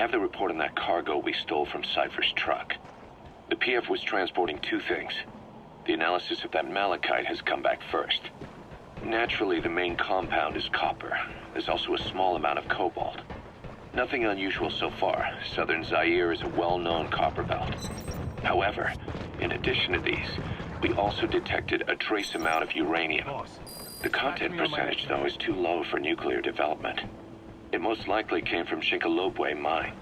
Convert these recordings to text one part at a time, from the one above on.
have the report on that cargo we stole from Cipher's truck. The PF was transporting two things. The analysis of that malachite has come back first. Naturally, the main compound is copper. There's also a small amount of cobalt. Nothing unusual so far. Southern Zaire is a well-known copper belt. However, in addition to these, we also detected a trace amount of uranium. The content percentage, though, is too low for nuclear development. It most likely came from Shinkolobwe mine.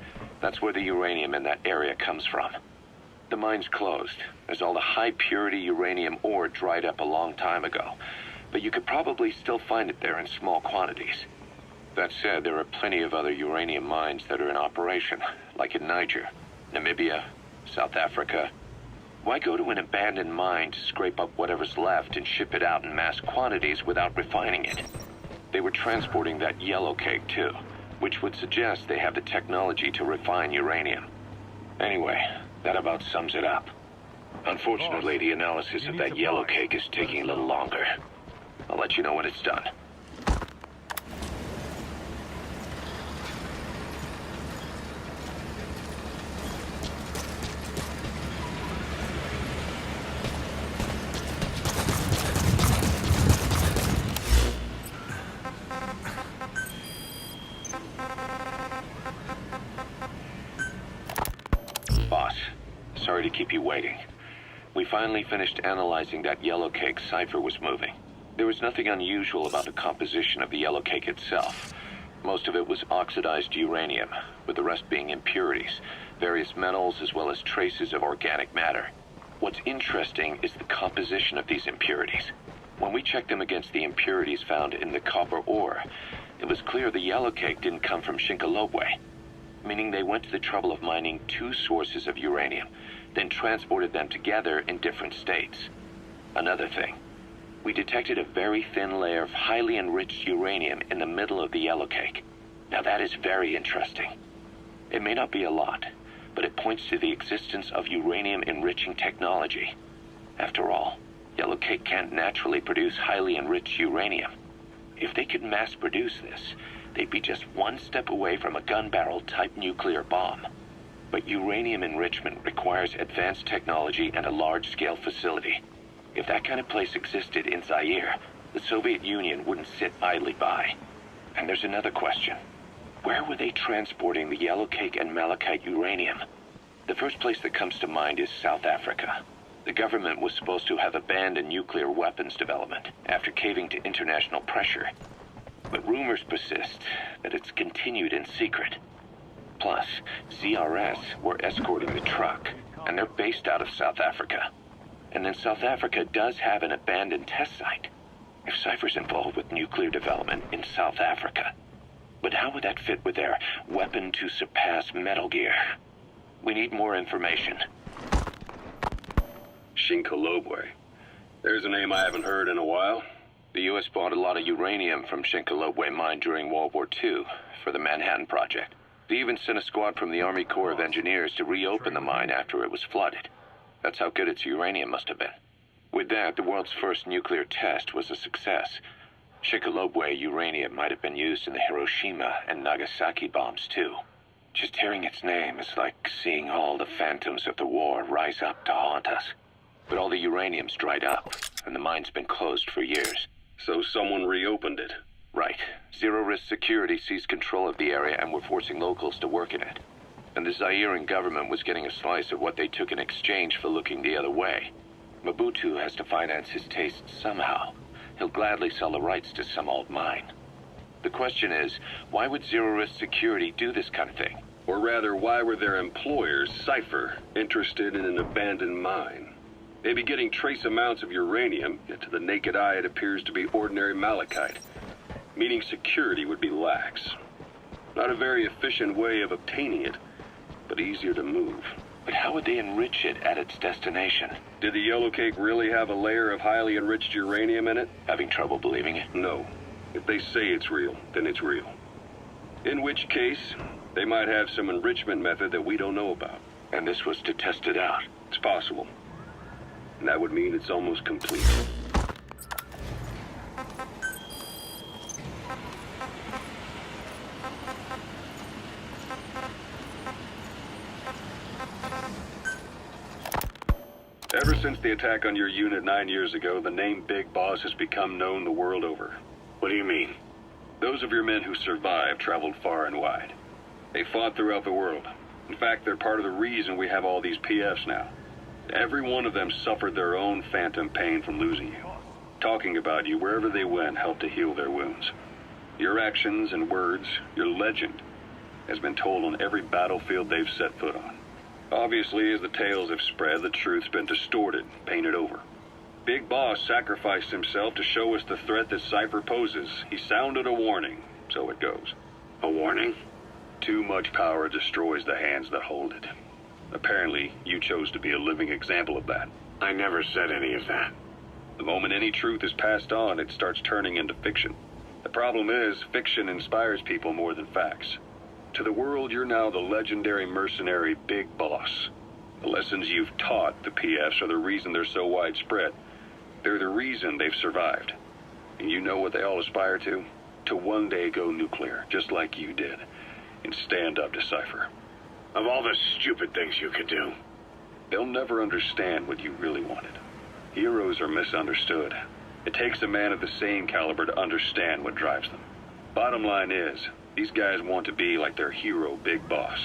That's where the uranium in that area comes from. The mine's closed, as all the high-purity uranium ore dried up a long time ago. But you could probably still find it there in small quantities. That said, there are plenty of other uranium mines that are in operation, like in Niger, Namibia, South Africa. Why go to an abandoned mine to scrape up whatever's left and ship it out in mass quantities without refining it? They were transporting that yellow cake too, which would suggest they have the technology to refine uranium. Anyway, that about sums it up. Unfortunately, the analysis of that yellow cake is taking a little longer. I'll let you know when it's done. Boss, sorry to keep you waiting. We finally finished analyzing that yellow cake Cipher was moving. There was nothing unusual about the composition of the yellow cake itself. Most of it was oxidized uranium, with the rest being impurities, various metals as well as traces of organic matter. What's interesting is the composition of these impurities. When we checked them against the impurities found in the copper ore, it was clear the yellow cake didn't come from Shinkolobwe, meaning they went to the trouble of mining two sources of uranium, then transported them together in different states. Another thing, we detected a very thin layer of highly enriched uranium in the middle of the yellow cake. Now that is very interesting. It may not be a lot, but it points to the existence of uranium-enriching technology. After all, yellow cake can't naturally produce highly enriched uranium. If they could mass produce this, they'd be just one step away from a gun barrel-type nuclear bomb. But uranium enrichment requires advanced technology and a large-scale facility. If that kind of place existed in Zaire, the Soviet Union wouldn't sit idly by. And there's another question. Where were they transporting the yellow cake and malachite uranium? The first place that comes to mind is South Africa. The government was supposed to have abandoned nuclear weapons development after caving to international pressure. But rumors persist that it's continued in secret. Plus, CRS were escorting the truck, and they're based out of South Africa. And then South Africa does have an abandoned test site. If Cipher's involved with nuclear development in South Africa. But how would that fit with their weapon to surpass Metal Gear? We need more information. Shinkolobwe. There's a name I haven't heard in a while. The U.S. bought a lot of uranium from Shinkolobwe mine during World War II for the Manhattan Project. They even sent a squad from the Army Corps of Engineers to reopen the mine after it was flooded. That's how good its uranium must have been. With that, the world's first nuclear test was a success. Shinkolobwe uranium might have been used in the Hiroshima and Nagasaki bombs too. Just hearing its name is like seeing all the phantoms of the war rise up to haunt us. But all the uranium's dried up, and the mine's been closed for years. So someone reopened it. Right. Zero-risk security seized control of the area and were forcing locals to work in it. And the Zairean government was getting a slice of what they took in exchange for looking the other way. Mobutu has to finance his tastes somehow. He'll gladly sell the rights to some old mine. The question is, why would zero-risk security do this kind of thing? Or rather, why were their employers, Cipher, interested in an abandoned mine? Maybe getting trace amounts of uranium, yet to the naked eye it appears to be ordinary malachite, meaning security would be lax. Not a very efficient way of obtaining it, but easier to move. But how would they enrich it at its destination? Did the yellow cake really have a layer of highly enriched uranium in it? Having trouble believing it? No. If they say it's real, then it's real. In which case, they might have some enrichment method that we don't know about. And this was to test it out? It's possible. And that would mean it's almost complete. Ever since the attack on your unit 9 years ago, the name Big Boss has become known the world over. What do you mean? Those of your men who survived traveled far and wide. They fought throughout the world. In fact, they're part of the reason we have all these PFs now. Every one of them suffered their own phantom pain from losing you. Talking about you wherever they went helped to heal their wounds. Your actions and words, your legend, has been told on every battlefield they've set foot on. Obviously, as the tales have spread, the truth's been distorted, painted over. Big Boss sacrificed himself to show us the threat that Cipher poses. He sounded a warning, so it goes. A warning? Too much power destroys the hands that hold it. Apparently, you chose to be a living example of that. I never said any of that. The moment any truth is passed on, it starts turning into fiction. The problem is, fiction inspires people more than facts. To the world, you're now the legendary mercenary Big Boss. The lessons you've taught the PFs are the reason they're so widespread. They're the reason they've survived. And you know what they all aspire to? To one day go nuclear, just like you did, and stand up to Cipher. Of all the stupid things you could do. They'll never understand what you really wanted. Heroes are misunderstood. It takes a man of the same caliber to understand what drives them. Bottom line is, these guys want to be like their hero, Big Boss.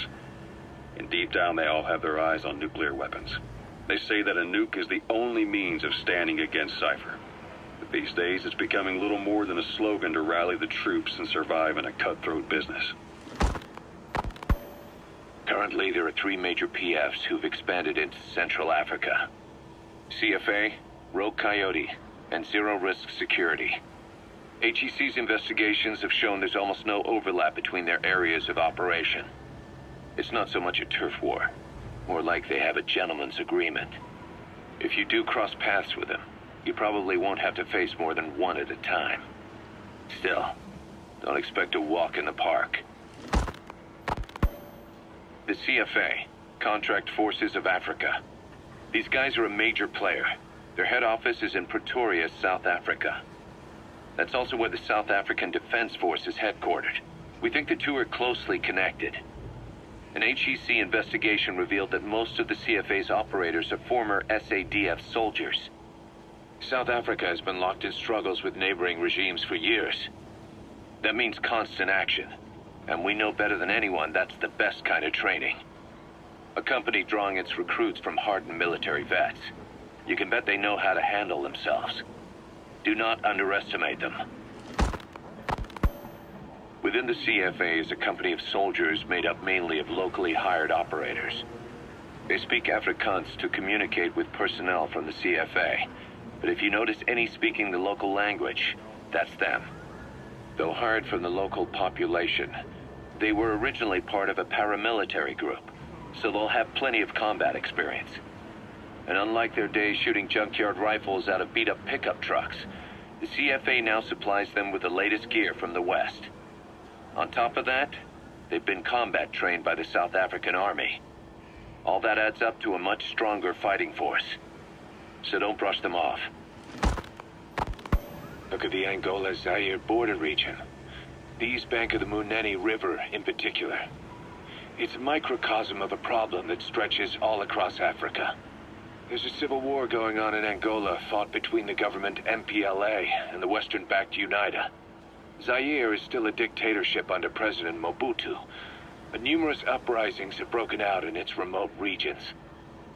And deep down, they all have their eyes on nuclear weapons. They say that a nuke is the only means of standing against Cipher. But these days, it's becoming little more than a slogan to rally the troops and survive in a cutthroat business. Currently, there are 3 major PFs who've expanded into Central Africa. CFA, Rogue Coyote, and Zero Risk Security. HEC's investigations have shown there's almost no overlap between their areas of operation. It's not so much a turf war, more like they have a gentleman's agreement. If you do cross paths with them, you probably won't have to face more than one at a time. Still, don't expect a walk in the park. The CFA, Contract Forces of Africa. These guys are a major player. Their head office is in Pretoria, South Africa. That's also where the South African Defense Force is headquartered. We think the two are closely connected. An HEC investigation revealed that most of the CFA's operators are former SADF soldiers. South Africa has been locked in struggles with neighboring regimes for years. That means constant action, and we know better than anyone that's the best kind of training. A company drawing its recruits from hardened military vets. You can bet they know how to handle themselves. Do not underestimate them. Within the CFA is a company of soldiers made up mainly of locally hired operators. They speak Afrikaans to communicate with personnel from the CFA, but if you notice any speaking the local language, that's them. Though hired from the local population, they were originally part of a paramilitary group, so they'll have plenty of combat experience. And unlike their days shooting junkyard rifles out of beat-up pickup trucks, the CFA now supplies them with the latest gear from the West. On top of that, they've been combat trained by the South African Army. All that adds up to a much stronger fighting force. So don't brush them off. Look at the Angola-Zaire border region. The east bank of the Munene River in particular. It's a microcosm of a problem that stretches all across Africa. There's a civil war going on in Angola, fought between the government MPLA and the Western-backed UNITA. Zaire is still a dictatorship under President Mobutu, but numerous uprisings have broken out in its remote regions.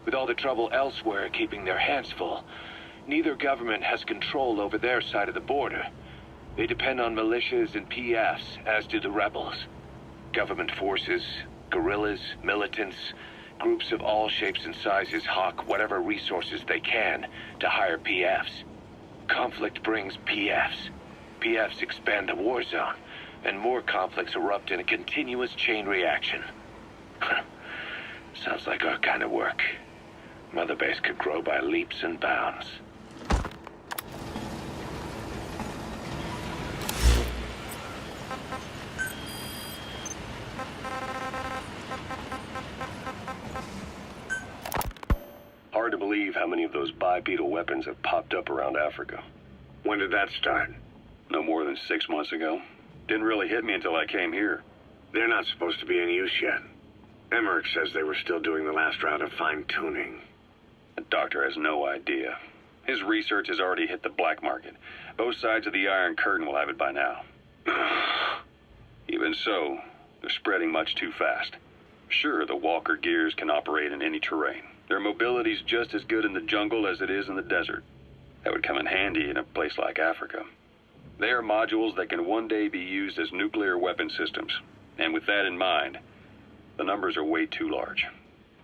With all the trouble elsewhere keeping their hands full, neither government has control over their side of the border. They depend on militias and PFs, as do the rebels. Government forces, guerrillas, militants, groups of all shapes and sizes hawk whatever resources they can to hire PFs. Conflict brings PFs. PFs expand the war zone, and more conflicts erupt in a continuous chain reaction. Sounds like our kind of work. Mother Base could grow by leaps and bounds. Hard to believe how many of those bipedal weapons have popped up around Africa. When did that start? No more than 6 months ago. Didn't really hit me until I came here. They're not supposed to be in use yet. Emmerich says they were still doing the last round of fine-tuning. The doctor has no idea. His research has already hit the black market. Both sides of the Iron Curtain will have it by now. Even so, they're spreading much too fast. Sure, the Walker gears can operate in any terrain. Their mobility's just as good in the jungle as it is in the desert. That would come in handy in a place like Africa. They are modules that can one day be used as nuclear weapon systems. And with that in mind, the numbers are way too large.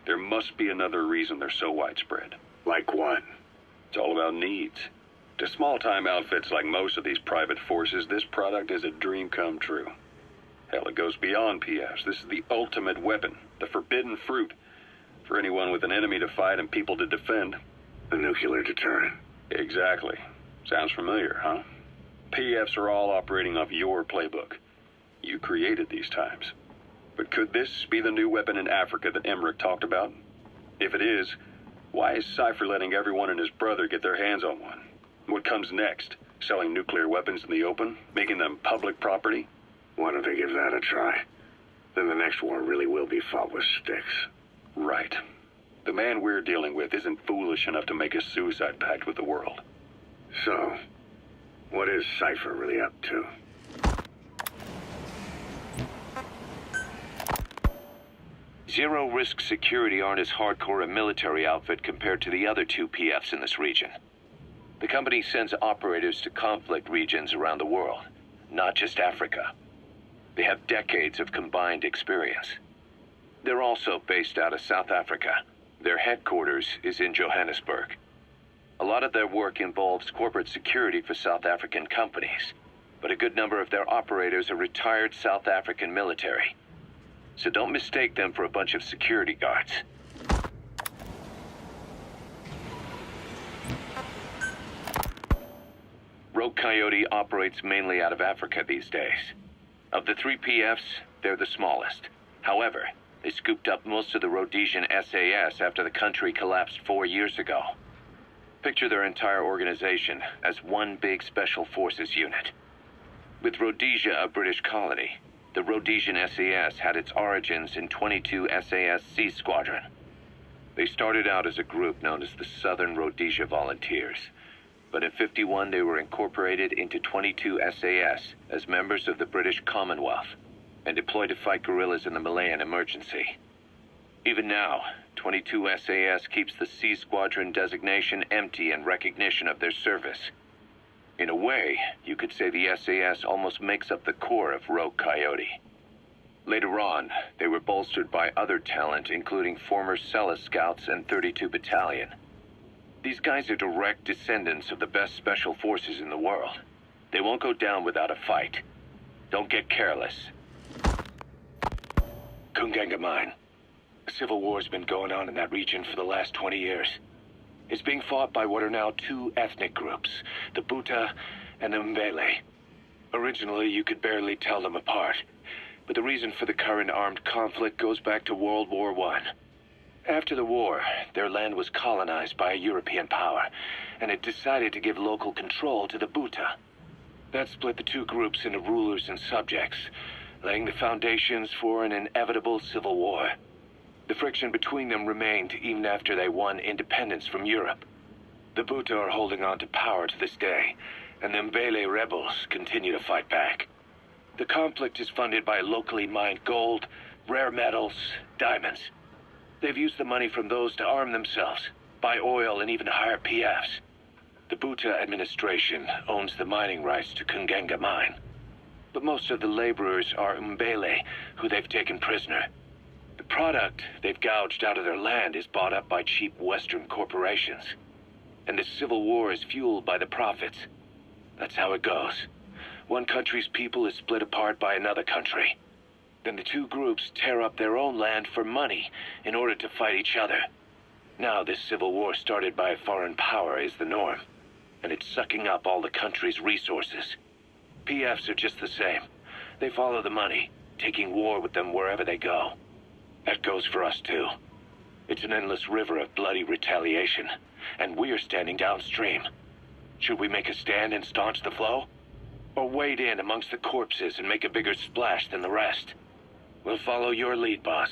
There must be another reason they're so widespread. Like what? It's all about needs. To small-time outfits like most of these private forces, this product is a dream come true. Hell, it goes beyond PFs. This is the ultimate weapon, the forbidden fruit, for anyone with an enemy to fight and people to defend. A nuclear deterrent. Exactly. Sounds familiar, huh? PFs are all operating off your playbook. You created these times. But could this be the new weapon in Africa that Emmerich talked about? If it is, why is Cipher letting everyone and his brother get their hands on one? What comes next? Selling nuclear weapons in the open? Making them public property? Why don't they give that a try? Then the next war really will be fought with sticks. Right. The man we're dealing with isn't foolish enough to make a suicide pact with the world. So, what is Cipher really up to? Zero-risk security aren't as hardcore a military outfit compared to the other two PFs in this region. The company sends operators to conflict regions around the world, not just Africa. They have decades of combined experience. They're also based out of South Africa. Their headquarters is in Johannesburg. A lot of their work involves corporate security for South African companies, but a good number of their operators are retired South African military. So don't mistake them for a bunch of security guards. Rogue Coyote operates mainly out of Africa these days. Of the three PFs, they're the smallest. However, they scooped up most of the Rhodesian SAS after the country collapsed 4 years ago. Picture their entire organization as one big special forces unit. With Rhodesia a British colony, the Rhodesian SAS had its origins in 22 SAS Sea Squadron. They started out as a group known as the Southern Rhodesia Volunteers, but in '51 they were incorporated into 22 SAS as members of the British Commonwealth and deployed to fight guerrillas in the Malayan emergency. Even now, 22 SAS keeps the Sea Squadron designation empty in recognition of their service. In a way, you could say the SAS almost makes up the core of Rogue Coyote. Later on, they were bolstered by other talent, including former Celis Scouts and 32 Battalion. These guys are direct descendants of the best special forces in the world. They won't go down without a fight. Don't get careless. Kunganga Mine. A civil war's been going on in that region for the last 20 years. It's being fought by what are now two ethnic groups, the Buta and the Mbele. Originally, you could barely tell them apart, but the reason for the current armed conflict goes back to World War I. After the war, their land was colonized by a European power, and it decided to give local control to the Buta. That split the two groups into rulers and subjects, laying the foundations for an inevitable civil war. The friction between them remained even after they won independence from Europe. The Buta are holding on to power to this day, and the Mbele rebels continue to fight back. The conflict is funded by locally mined gold, rare metals, diamonds. They've used the money from those to arm themselves, buy oil, and even hire PFs. The Buta administration owns the mining rights to Kunganga Mine. But most of the laborers are Mbele, who they've taken prisoner. The product they've gouged out of their land is bought up by cheap Western corporations. And the civil war is fueled by the profits. That's how it goes. One country's people is split apart by another country. Then the two groups tear up their own land for money in order to fight each other. Now this civil war started by a foreign power is the norm, and it's sucking up all the country's resources. PFs are just the same. They follow the money, taking war with them wherever they go. That goes for us too. It's an endless river of bloody retaliation, and we're standing downstream. Should we make a stand and staunch the flow? Or wade in amongst the corpses and make a bigger splash than the rest? We'll follow your lead, boss.